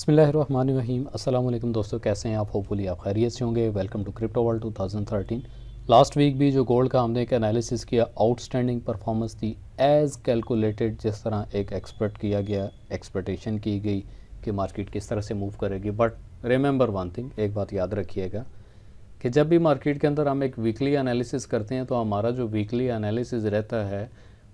बिस्मिल्लाहिर्रहमानिर्रहीम। अस्सलाम वालेकुम दोस्तों, कैसे हैं आप? होपफुली आप खैरियत से होंगे। Welcome to crypto world 2013। Last week भी जो गोल्ड का हमने एक एनालिसिस किया, आउटस्टैंडिंग परफॉर्मेंस थी एज़ कैलकुलेटेड। जिस तरह एक एक्सपेक्ट किया गया, एक्सपेक्टेशन की गई कि मार्केट किस तरह से मूव करेगी। बट रिमेंबर वन थिंग, एक बात याद रखिएगा कि जब भी मार्केट के अंदर हम एक वीकली एनालिसिस करते हैं तो हमारा जो वीकली एनालिसिस रहता है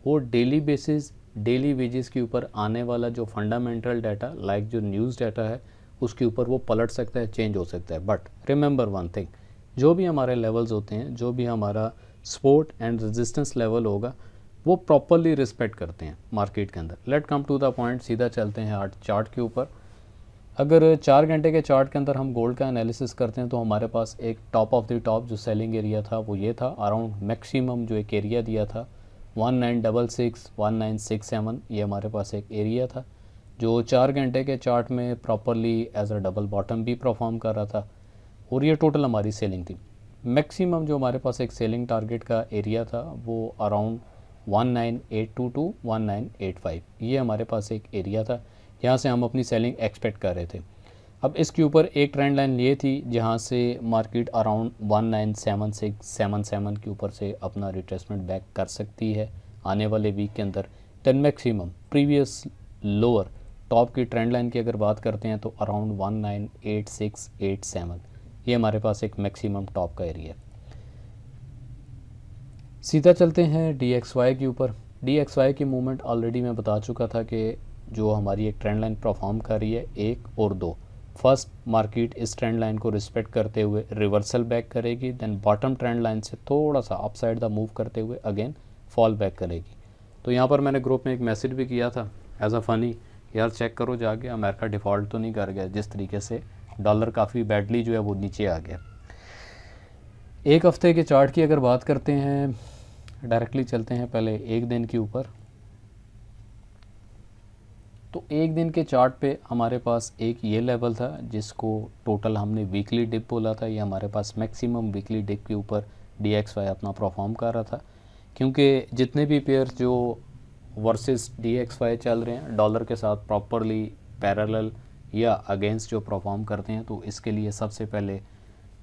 वो डेली बेसिस, डेली वेजेस के ऊपर आने वाला जो फंडामेंटल डाटा लाइक जो न्यूज़ डाटा है उसके ऊपर वो पलट सकता है, चेंज हो सकता है। बट रिमेंबर वन थिंग, जो भी हमारे लेवल्स होते हैं, जो भी हमारा सपोर्ट एंड रेजिस्टेंस लेवल होगा वो प्रॉपरली रिस्पेक्ट करते हैं मार्केट के अंदर। Let come to the point, सीधा चलते हैं आर्ट चार्ट के ऊपर। अगर 4 घंटे के चार्ट के अंदर हम गोल्ड का एनालिसिस करते हैं तो हमारे पास एक टॉप ऑफ द टॉप जो सेलिंग एरिया था वो ये था, अराउंड मैक्सिमम जो एक एरिया दिया था 1966 1967, ये हमारे पास एक एरिया था जो 4 घंटे के चार्ट में properly as a double bottom भी परफॉर्म कर रहा था। और ये टोटल हमारी सेलिंग थी। मैक्सिमम जो हमारे पास एक सेलिंग टारगेट का एरिया था वो अराउंड 19822 टू 1985, ये हमारे पास एक एरिया था। यहाँ से हम अपनी सेलिंग एक्सपेक्ट कर रहे थे। अब इसके ऊपर एक ट्रेंड लाइन ये थी जहाँ से मार्केट अराउंड 197677 के ऊपर से अपना रिट्रेसमेंट बैक कर सकती है आने वाले वीक के अंदर। Then maximum previous lower top की ट्रेंड लाइन की अगर बात करते हैं तो अराउंड 198687, ये हमारे पास एक मैक्सिमम टॉप का एरिया है। सीधा चलते हैं DXY के ऊपर। DXY की मूवमेंट ऑलरेडी मैं बता चुका था कि जो हमारी एक ट्रेंड लाइन परफॉर्म कर रही है 1 और 2। फर्स्ट, मार्केट इस ट्रेंड लाइन को रिस्पेक्ट करते हुए रिवर्सल बैक करेगी, देन बॉटम ट्रेंड लाइन से थोड़ा सा अपसाइड द मूव करते हुए अगेन फॉल बैक करेगी। तो यहाँ पर मैंने ग्रुप में एक मैसेज भी किया था एज अ फनी, यार चेक करो जाके अमेरिका डिफ़ॉल्ट तो नहीं कर गया, जिस तरीके से डॉलर काफ़ी बैडली जो है वो नीचे आ गया। एक हफ्ते के चार्ट की अगर बात करते हैं, डायरेक्टली चलते हैं पहले एक दिन के ऊपर। तो एक दिन के चार्ट पे हमारे पास एक ये लेवल था जिसको टोटल हमने वीकली डिप बोला था। ये हमारे पास मैक्सिमम वीकली डिप के ऊपर DXY अपना परफॉर्म कर रहा था, क्योंकि जितने भी पेयर्स जो वर्सेस DXY चल रहे हैं डॉलर के साथ प्रॉपरली पैरेलल या अगेंस्ट जो परफॉर्म करते हैं, तो इसके लिए सबसे पहले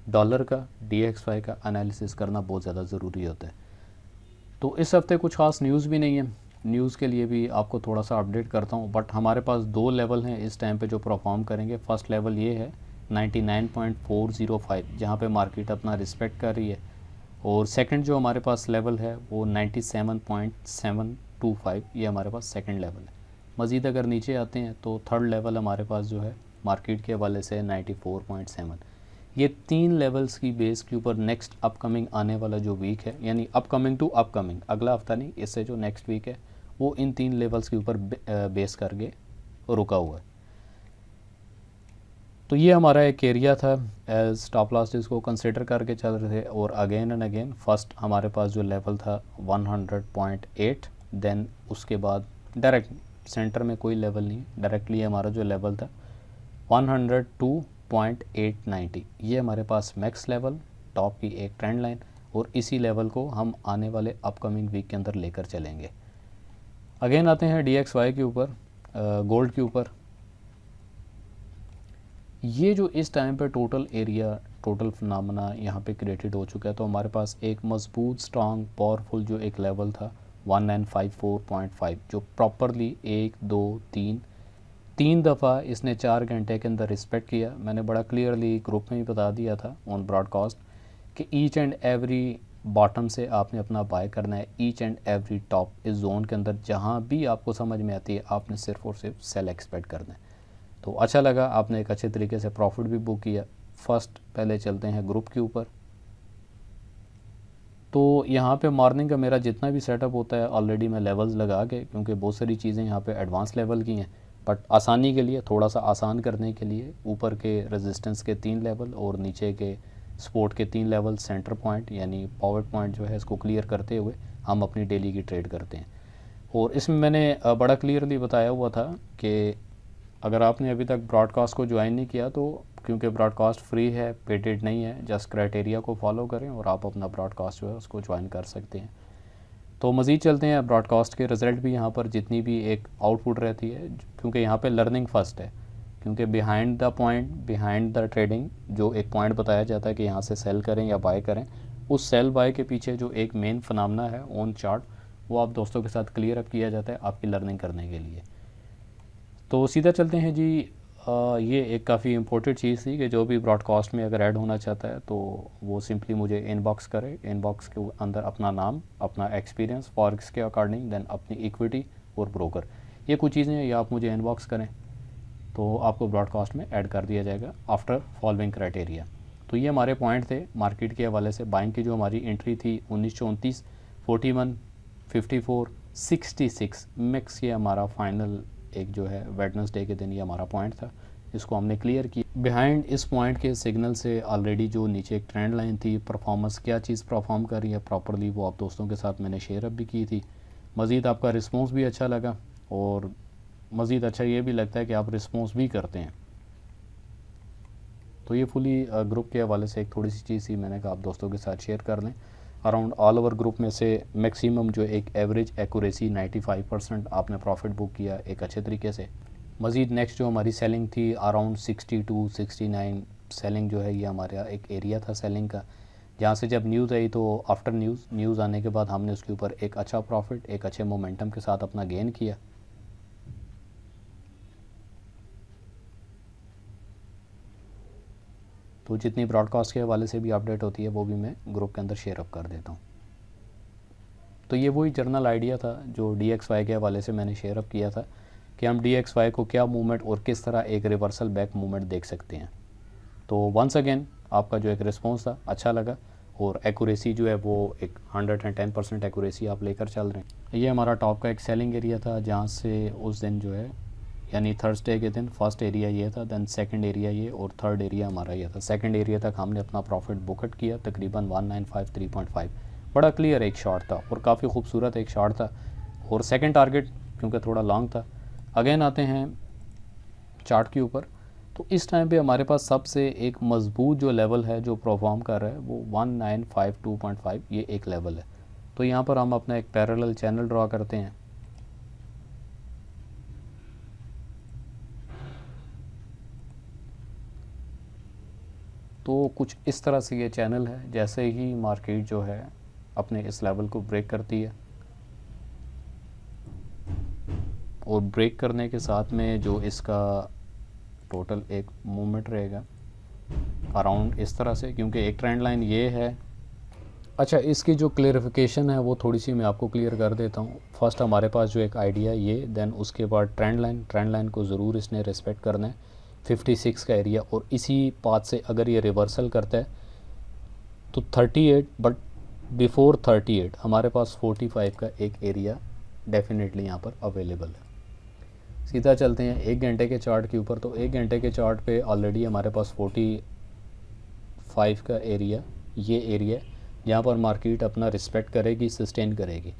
डॉलर का DXY का एनालिसिस करना बहुत ज़्यादा ज़रूरी होता है। तो इस हफ्ते कुछ खास न्यूज़ भी नहीं है, न्यूज़ के लिए भी आपको थोड़ा सा अपडेट करता हूँ। बट हमारे पास 2 लेवल हैं इस टाइम पे जो परफॉर्म करेंगे। फर्स्ट लेवल ये है 99.405 जहाँ पे मार्केट अपना रिस्पेक्ट कर रही है, और सेकंड जो हमारे पास लेवल है वो 97.725, ये हमारे पास सेकंड लेवल है। मज़ीद अगर नीचे आते हैं तो थर्ड लेवल हमारे पास जो है मार्केट के हवाले से 94.7। ये 3 लेवल्स की बेस के ऊपर नेक्स्ट अपकमिंग आने वाला जो वीक है, यानी अपकमिंग टू अपकमिंग, अगला हफ्ता नहीं, इससे जो नेक्स्ट वीक है वो इन 3 लेवल्स के ऊपर बेस करके रुका हुआ है। तो ये हमारा एक एरिया था एज स्टॉप लॉस इसको कंसिडर करके चल रहे थे। और अगेन एंड अगेन फर्स्ट हमारे पास जो लेवल था 100.8, देन उसके बाद डायरेक्ट सेंटर में कोई लेवल नहीं, डायरेक्टली हमारा जो लेवल था 102.890, ये हमारे पास मैक्स लेवल, टॉप की एक ट्रेंड लाइन, और इसी लेवल को हम आने वाले अपकमिंग वीक के अंदर लेकर चलेंगे। अगेन आते हैं DXY के ऊपर, गोल्ड के ऊपर। ये जो इस टाइम पे टोटल एरिया, टोटल फिनोमेना यहाँ पे क्रिएटेड हो चुका है, तो हमारे पास एक मजबूत स्ट्रॉन्ग पावरफुल जो एक लेवल था 1954.5, जो प्रॉपरली 1 2 3 दफ़ा इसने 4 घंटे के अंदर रिस्पेक्ट किया। मैंने बड़ा क्लियरली ग्रुप में ही बता दिया था ऑन ब्रॉडकास्ट कि ईच एंड एवरी बॉटम से आपने अपना बाय करना है, ईच एंड एवरी टॉप इस जोन के अंदर जहाँ भी आपको समझ में आती है आपने सिर्फ और सिर्फ सेल एक्सपेक्ट करना है। तो अच्छा लगा, आपने एक अच्छे तरीके से प्रॉफिट भी बुक किया। फर्स्ट पहले चलते हैं ग्रुप के ऊपर। तो यहाँ पे मॉर्निंग का मेरा जितना भी सेटअप होता है ऑलरेडी मैं लेवल्स लगा के, क्योंकि बहुत सारी चीज़ें यहाँ पे एडवांस लेवल की हैं, बट आसानी के लिए, थोड़ा सा आसान करने के लिए ऊपर के रेजिस्टेंस के 3 लेवल और नीचे के सपोर्ट के 3 लेवल, सेंटर पॉइंट यानी पावर पॉइंट जो है इसको क्लियर करते हुए हम अपनी डेली की ट्रेड करते हैं। और इसमें मैंने बड़ा क्लियरली बताया हुआ था कि अगर आपने अभी तक ब्रॉडकास्ट को ज्वाइन नहीं किया तो, क्योंकि ब्रॉडकास्ट फ्री है, पेडेड नहीं है, जस्ट क्राइटेरिया को फॉलो करें और आप अपना ब्रॉडकास्ट जो है उसको ज्वाइन कर सकते हैं। तो मज़ीद चलते हैं, ब्रॉडकास्ट के रिज़ल्ट भी यहाँ पर जितनी भी एक आउटपुट रहती है, क्योंकि यहाँ पे लर्निंग फ़र्स्ट है, क्योंकि बिहाइंड द ट्रेडिंग जो एक पॉइंट बताया जाता है कि यहाँ से सेल करें या बाय करें, उस सेल बाय के पीछे जो एक मेन फिनोमेना है ऑन चार्ट, वो आप दोस्तों के साथ क्लियर अप किया जाता है आपकी लर्निंग करने के लिए। तो सीधा चलते हैं जी। ये एक काफ़ी इंपॉर्टेंट चीज़ थी कि जो भी ब्रॉडकास्ट में अगर ऐड होना चाहता है तो वो सिंपली मुझे इनबॉक्स करे, इनबॉक्स के अंदर अपना नाम, अपना एक्सपीरियंस फॉरेक्स के अकॉर्डिंग, देन अपनी इक्विटी और ब्रोकर, ये कुछ चीज़ें ये आप मुझे इनबॉक्स करें तो आपको ब्रॉडकास्ट में ऐड कर दिया जाएगा आफ्टर फॉलोइंग क्राइटेरिया। तो ये हमारे पॉइंट थे मार्केट के हवाले से। बाइंग की जो हमारी एंट्री थी 1929, 41, 54, 66 मिक्स, ये हमारा फाइनल एक जो है वेडनेसडे के दिन ये हमारा पॉइंट था, इसको हमने क्लियर किया। बिहाइंड इस पॉइंट के सिग्नल से ऑलरेडी जो नीचे एक ट्रेंड लाइन थी, परफॉर्मेंस क्या चीज़ परफॉर्म कर रही है प्रॉपरली, वो आप दोस्तों के साथ मैंने शेयर अप भी की थी। मज़ीद आपका रिस्पॉन्स भी अच्छा लगा और मज़ीद अच्छा ये भी लगता है कि आप रिस्पॉन्स भी करते हैं। तो ये फुली ग्रुप के हवाले से एक थोड़ी सी चीज़ थी, मैंने कहा आप दोस्तों के साथ शेयर कर लें। अराउंड ऑल ओवर ग्रुप में से मैक्सिमम जो एक एवरेज एक्यूरेसी 95% आपने प्रॉफिट बुक किया एक अच्छे तरीके से। मज़ीद नेक्स्ट जो हमारी सेलिंग थी अराउंड 62, 69 सेलिंग जो है ये हमारा एक एरिया था सेलिंग का, जहाँ से जब न्यूज़ आई तो आफ्टर न्यूज़ आने के बाद हमने उसके ऊपर एक अच्छा प्रॉफिट एक अच्छे मोमेंटम के साथ अपना गेन किया। तो जितनी ब्रॉडकास्ट के हवाले से भी अपडेट होती है वो भी मैं ग्रुप के अंदर शेयर अप कर देता हूँ। तो ये वही जर्नल आइडिया था जो DXY के हवाले से मैंने शेयर अप किया था कि हम DXY को क्या मूवमेंट और किस तरह एक रिवर्सल बैक मूवमेंट देख सकते हैं। तो वंस अगेन आपका जो एक रिस्पॉन्स था अच्छा लगा और एक्यूरेसी जो है वो एक 110% एक्यूरेसी आप लेकर चल रहे हैं। ये हमारा टॉप का एक सेलिंग एरिया था जहाँ से उस दिन जो है यानी थर्सडे के दिन फर्स्ट एरिया ये था, देन सेकंड एरिया ये और थर्ड एरिया हमारा ये था। सेकंड एरिया तक हमने अपना प्रॉफिट बुकट किया तकरीबन 1953.5। बड़ा क्लियर एक शॉट था और काफ़ी खूबसूरत एक शॉट था। और सेकंड टारगेट क्योंकि थोड़ा लॉन्ग था। अगेन आते हैं चार्ट के ऊपर, तो इस टाइम पे हमारे पास सबसे एक मजबूत जो लेवल है जो परफॉर्म कर रहा है वो 1952.5 ये एक लेवल है। तो यहाँ पर हम अपना एक पैरेलल चैनल ड्रा करते हैं। तो कुछ इस तरह से ये चैनल है, जैसे ही मार्केट जो है अपने इस लेवल को ब्रेक करती है और ब्रेक करने के साथ में जो इसका टोटल एक मूवमेंट रहेगा अराउंड इस तरह से, क्योंकि एक ट्रेंड लाइन ये है। अच्छा, इसकी जो क्लियरिफिकेशन है वो थोड़ी सी मैं आपको क्लियर कर देता हूँ। फर्स्ट हमारे पास जो एक आइडिया ये, देन उसके बाद ट्रेंड लाइन को ज़रूर इसने रिस्पेक्ट करना है 56 का एरिया, और इसी पाथ से अगर ये रिवर्सल करता है तो 38, बट बिफोर 38 हमारे पास 45 का एक एरिया डेफिनेटली यहाँ पर अवेलेबल है। सीधा चलते हैं 1 घंटे के चार्ट के ऊपर। तो 1 घंटे के चार्ट पे ऑलरेडी हमारे पास 45 का एरिया ये एरिया जहाँ पर मार्केट अपना रिस्पेक्ट करेगी, सस्टेन करेगी।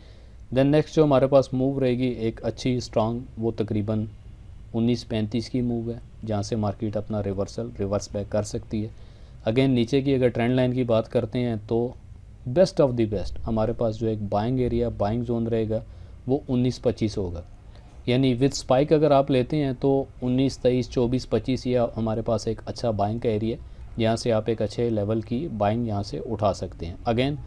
देन नेक्स्ट जो हमारे पास मूव रहेगी एक अच्छी स्ट्रांग, वो तकरीबन 1935 की मूव है जहाँ से मार्केट अपना रिवर्स बैक कर सकती है। अगेन नीचे की अगर ट्रेंड लाइन की बात करते हैं तो बेस्ट ऑफ द बेस्ट हमारे पास जो एक बाइंग एरिया, बाइंग जोन रहेगा वो 19-25 होगा। यानी विद स्पाइक अगर आप लेते हैं तो 19, 23, 24, 25 ये हमारे पास एक अच्छा बाइंग का एरिया जहाँ से आप एक अच्छे लेवल की बाइंग यहाँ से उठा सकते हैं। अगेन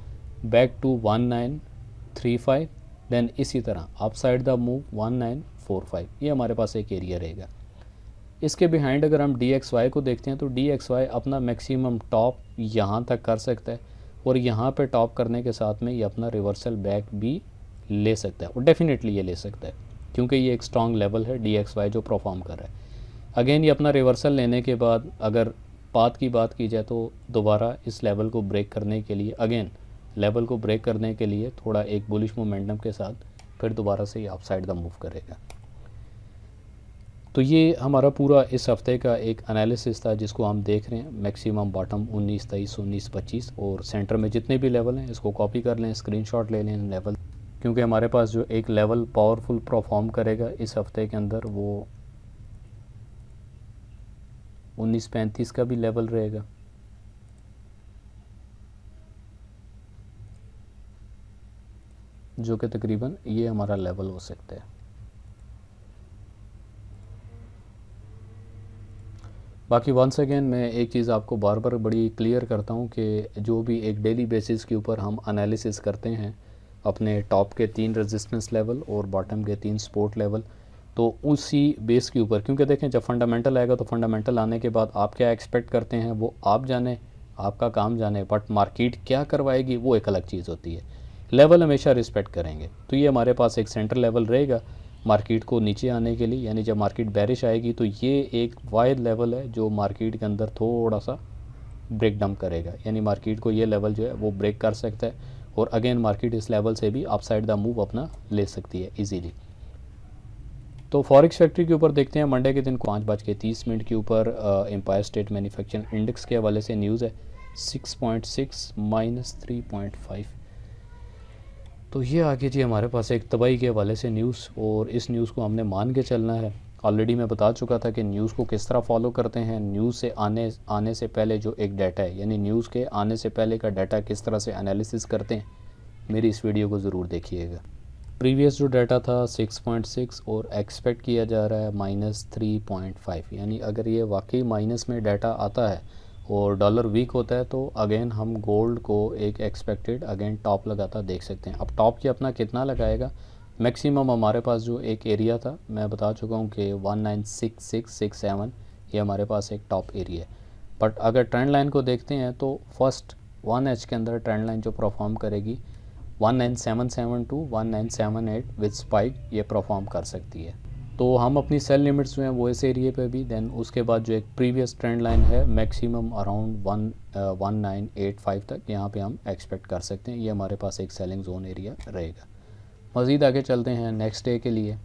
बैक टू 1935, देन इसी तरह अपसाइड द मूव 1945, ये हमारे पास एक एरिया रहेगा। इसके बिहाइंड अगर हम DXY को देखते हैं तो DXY अपना मैक्सिमम टॉप यहाँ तक कर सकता है और यहाँ पे टॉप करने के साथ में ये अपना रिवर्सल बैक भी ले सकता है और डेफिनेटली ये ले सकता है क्योंकि ये एक स्ट्रॉन्ग लेवल है DXY जो परफॉर्म कर रहा है। अगेन ये अपना रिवर्सल लेने के बाद अगर पाथ की बात की जाए तो दोबारा इस लेवल को ब्रेक करने के लिए, अगेन लेवल को ब्रेक करने के लिए थोड़ा एक बुलिश मोमेंटम के साथ फिर दोबारा से ये अपसाइड द मूव करेगा। तो ये हमारा पूरा इस हफ्ते का एक एनालिसिस था जिसको हम देख रहे हैं। मैक्सिमम बॉटम 19, 23, 19, 25 और सेंटर में जितने भी लेवल हैं इसको कॉपी कर लें, स्क्रीनशॉट ले लें लेवल, क्योंकि हमारे पास जो एक लेवल पावरफुल परफॉर्म करेगा इस हफ्ते के अंदर वो 1935 का भी लेवल रहेगा। जो कि तकरीबन ये हमारा लेवल हो सकता है। बाकी वंस अगेन मैं एक चीज़ आपको बार बार बड़ी क्लियर करता हूँ कि जो भी एक डेली बेसिस के ऊपर हम एनालिसिस करते हैं अपने टॉप के 3 रेजिस्टेंस लेवल और बॉटम के 3 सपोर्ट लेवल, तो उसी बेस के ऊपर, क्योंकि देखें जब फंडामेंटल आएगा तो फंडामेंटल आने के बाद आप क्या एक्सपेक्ट करते हैं वो आप जाने, आपका काम जाने, बट मार्केट क्या करवाएगी वो एक अलग चीज़ होती है। लेवल हमेशा रिस्पेक्ट करेंगे, तो ये हमारे पास एक सेंटर लेवल रहेगा मार्केट को नीचे आने के लिए, यानी जब मार्केट बेरिश आएगी तो ये एक वाइड लेवल है जो मार्केट के अंदर थोड़ा सा ब्रेक डाउन करेगा, यानी मार्केट को ये लेवल जो है वो ब्रेक कर सकता है और अगेन मार्केट इस लेवल से भी अपसाइड द मूव अपना ले सकती है इजीली। तो फॉरेक्स फैक्ट्री के ऊपर देखते हैं मंडे के दिन 5:30 के ऊपर एम्पायर स्टेट मैन्युफैक्चरिंग इंडेक्स के हवाले से न्यूज़ है 6.6 -3.5। तो ये आगे जी हमारे पास एक तबाही के हवाले से न्यूज़, और इस न्यूज़ को हमने मान के चलना है। ऑलरेडी मैं बता चुका था कि न्यूज़ को किस तरह फॉलो करते हैं। न्यूज़ से आने से पहले जो एक डाटा है, यानी न्यूज़ के आने से पहले का डाटा किस तरह से एनालिसिस करते हैं, मेरी इस वीडियो को ज़रूर देखिएगा। प्रीवियस जो डाटा था 6.6 और एक्सपेक्ट किया जा रहा है -3.5, यानी अगर ये वाकई माइनस में डाटा आता है और डॉलर वीक होता है तो अगेन हम गोल्ड को एक एक्सपेक्टेड अगेन टॉप लगाता देख सकते हैं। अब टॉप की अपना कितना लगाएगा, मैक्सिमम हमारे पास जो एक एरिया था मैं बता चुका हूँ कि 196667, ये हमारे पास एक टॉप एरिया है। बट अगर ट्रेंड लाइन को देखते हैं तो फर्स्ट 1H के अंदर ट्रेंड लाइन जो परफॉर्म करेगी 19772 1978 विद स्पाइक ये परफॉर्म कर सकती है। तो हम अपनी सेल लिमिट्स जो हैं वो इस एरिया पे भी, देन उसके बाद जो एक प्रीवियस ट्रेंड लाइन है मैक्सिमम अराउंड 1985 तक, यहाँ पे हम एक्सपेक्ट कर सकते हैं। ये हमारे पास एक सेलिंग जोन एरिया रहेगा। मज़ीद आगे चलते हैं नेक्स्ट डे के लिए।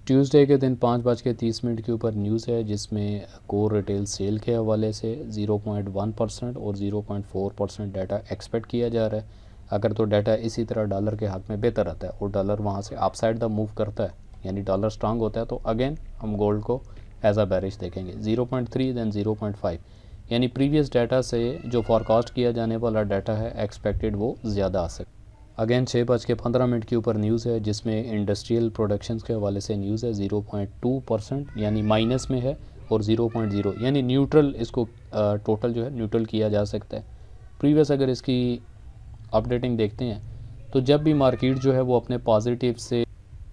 ट्यूसडे के दिन 5:30 के ऊपर न्यूज़ है जिसमें कोर रिटेल सेल के हवाले से 0.1% और 0.4% डाटा एक्सपेक्ट किया जा रहा है। अगर तो डाटा इसी तरह डॉलर के हक़ में बेहतर आता है और डॉलर वहाँ से अपसाइड द मूव करता है, यानी डॉलर स्ट्रांग होता है, तो अगेन हम गोल्ड को एज अ बेरिश देखेंगे। 0.3 देन 0.5, यानी प्रीवियस डाटा से जो फॉरकास्ट किया जाने वाला डाटा है एक्सपेक्टेड वो ज़्यादा आ सकता है। अगेन 6:15 के ऊपर न्यूज़ है जिसमें इंडस्ट्रियल प्रोडक्शंस के हवाले से न्यूज़ है 0.2%, यानी माइनस में है, और 0.0 यानी न्यूट्रल, इसको टोटल जो है न्यूट्रल किया जा सकता है। प्रीवियस अगर इसकी अपडेटिंग देखते हैं तो जब भी मार्केट जो है वो अपने पॉजिटिव से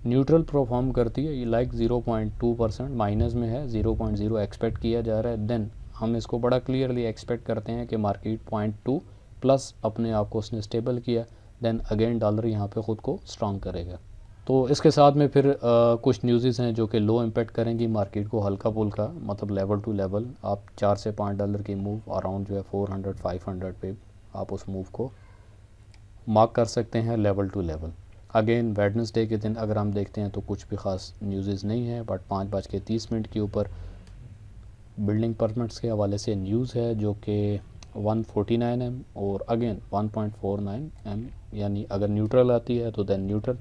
न्यूट्रल परफॉर्म करती है, ये लाइक 0.2% माइनस में है, 0.0 एक्सपेक्ट किया जा रहा है, देन हम इसको बड़ा क्लियरली एक्सपेक्ट करते हैं कि मार्केट 0.2 प्लस अपने आप को उसने स्टेबल किया, देन अगेन डॉलर यहाँ पे ख़ुद को स्ट्रॉन्ग करेगा। तो इसके साथ में फिर कुछ न्यूज़ हैं जो कि लो इम्पेक्ट करेंगी मार्केट को, हल्का फुल्का, मतलब लेवल टू लेवल आप 4 से 5 डॉलर की मूव अराउंड जो है 400-500 पे आप उस मूव को मार्क कर सकते हैं level to level. Again Wednesday के दिन अगर हम देखते हैं तो कुछ भी ख़ास न्यूज़ नहीं है, बट 5:30 के ऊपर बिल्डिंग परमिट्स के हवाले से न्यूज़ है जो कि 149 M और अगेन 1.49 M, यानी अगर न्यूट्रल आती है तो देन न्यूट्रल,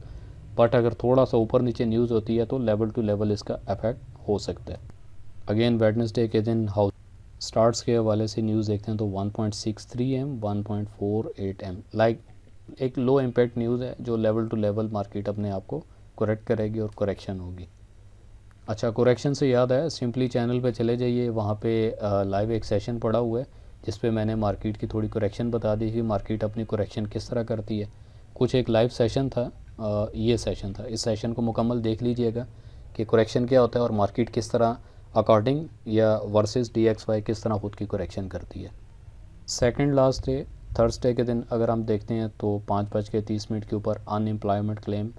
बट अगर थोड़ा सा ऊपर नीचे न्यूज़ होती है तो लेवल टू लेवल इसका इफेक्ट हो सकता है। अगेन वेडनेसडे के दिन हाउस स्टार्ट्स के हवाले से न्यूज़ देखते हैं तो 1.63 M 1.48 M, लाइक एक लो इम्पैक्ट न्यूज़ है जो लेवल टू लेवल मार्केट अपने आप को करेक्ट करेगी और करेक्शन होगी। अच्छा, करेक्शन से याद है, सिंपली चैनल पे चले जाइए, वहाँ पे लाइव एक सेशन पड़ा हुआ है जिस पे मैंने मार्केट की थोड़ी करेक्शन बता दी कि मार्केट अपनी करेक्शन किस तरह करती है। कुछ एक लाइव सेशन था, ये सेशन था, इस सेशन को मुकम्मल देख लीजिएगा कि करेक्शन क्या होता है और मार्केट किस तरह अकॉर्डिंग या वर्सेस DXY किस तरह खुद की करेक्शन करती है। सेकंड लास्ट डे थर्सडे के दिन अगर हम देखते हैं तो 5:30 के ऊपर अनएम्प्लॉयमेंट क्लेम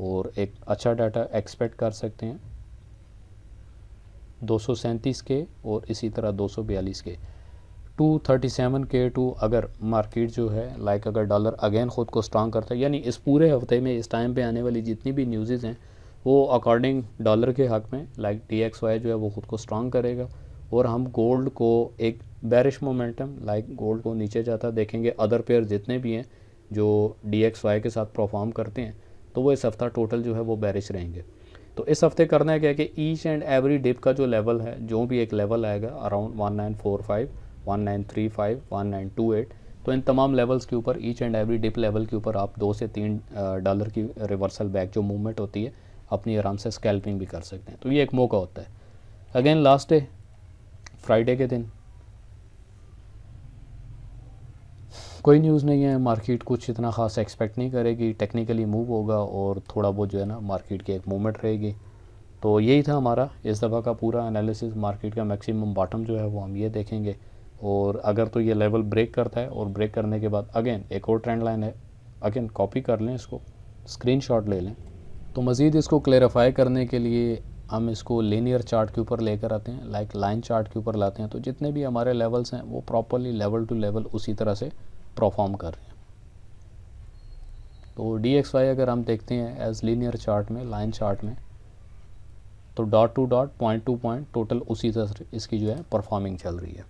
और एक अच्छा डाटा एक्सपेक्ट कर सकते हैं 237 के और इसी तरह 242 के 237 के टू, अगर मार्केट जो है लाइक अगर डॉलर अगेन ख़ुद को स्ट्रॉन्ग करता है, यानी इस पूरे हफ्ते में इस टाइम पे आने वाली जितनी भी न्यूज़ हैं वो अकॉर्डिंग डॉलर के हक़ में लाइक DXY जो है वो ख़ुद को स्ट्रॉन्ग करेगा और हम गोल्ड को एक बेरिश मोमेंटम लाइक गोल्ड को नीचे जाता देखेंगे। अदर पेयर जितने भी हैं जो DXY के साथ परफॉर्म करते हैं तो वो इस हफ्ता टोटल जो है वो बेरिश रहेंगे। तो इस हफ्ते करना है क्या कि ईच एंड एवरी डिप का जो लेवल है, जो भी एक लेवल आएगा अराउंड 1945, 1935, 1928, तो इन तमाम लेवल्स के ऊपर each and every dip level के ऊपर आप $2 से $3 की रिवर्सल बैक जो मूवमेंट होती है अपनी आराम से स्कैल्पिंग भी कर सकते हैं। तो ये एक मौका होता है। अगेन लास्ट डे फ्राइडे के दिन कोई न्यूज़ नहीं है, मार्केट कुछ इतना ख़ास एक्सपेक्ट नहीं करेगी, टेक्निकली मूव होगा और थोड़ा बहुत जो है ना मार्केट की एक मूवमेंट रहेगी। तो यही था हमारा इस दफ़ा का पूरा एनालिसिस। मार्केट का मैक्सिमम बॉटम जो है वो हम ये देखेंगे, और अगर तो ये लेवल ब्रेक करता है और ब्रेक करने के बाद अगेन एक और ट्रेंड लाइन है, अगेन कॉपी कर लें, इसको स्क्रीनशॉट ले लें। तो मज़ीद इसको क्लेरिफाई करने के लिए हम इसको लीनियर चार्ट के ऊपर लेकर आते हैं, लाइक लाइन चार्ट के ऊपर लाते हैं। तो जितने भी हमारे लेवल्स हैं वो प्रॉपरली लेवल टू लेवल उसी तरह से परफॉर्म कर रहे हैं। तो DXY अगर हम देखते हैं एज लीनियर चार्ट में, लाइन चार्ट में, तो dot to dot, point two point total उसी तरह से इसकी जो है परफॉर्मिंग चल रही है।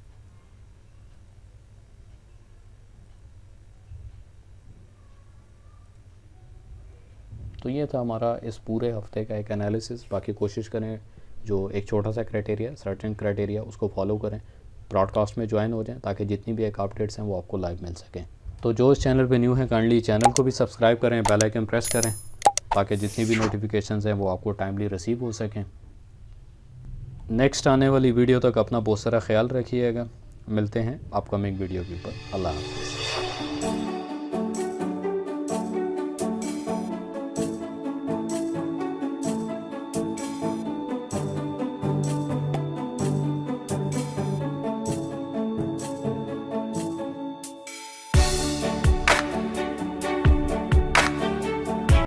तो ये था हमारा इस पूरे हफ्ते का एक एनालिसिस। बाकी कोशिश करें जो एक छोटा सा क्राइटेरिया, सर्टेन क्राइटेरिया, उसको फॉलो करें, ब्रॉडकास्ट में ज्वाइन हो जाएं ताकि जितनी भी एक अपडेट्स हैं वो आपको लाइव मिल सकें। तो जो इस चैनल पे न्यू है काइंडली चैनल को भी सब्सक्राइब करें, बेल आइकन प्रेस करें ताकि जितनी भी नोटिफिकेशंस हैं वो आपको टाइमली रिसीव हो सकें। नेक्स्ट आने वाली वीडियो तक अपना बहुत सारा ख्याल रखिएगा। मिलते हैं अपकमिंग वीडियो के ऊपर। अल्लाह हाफ़िज़।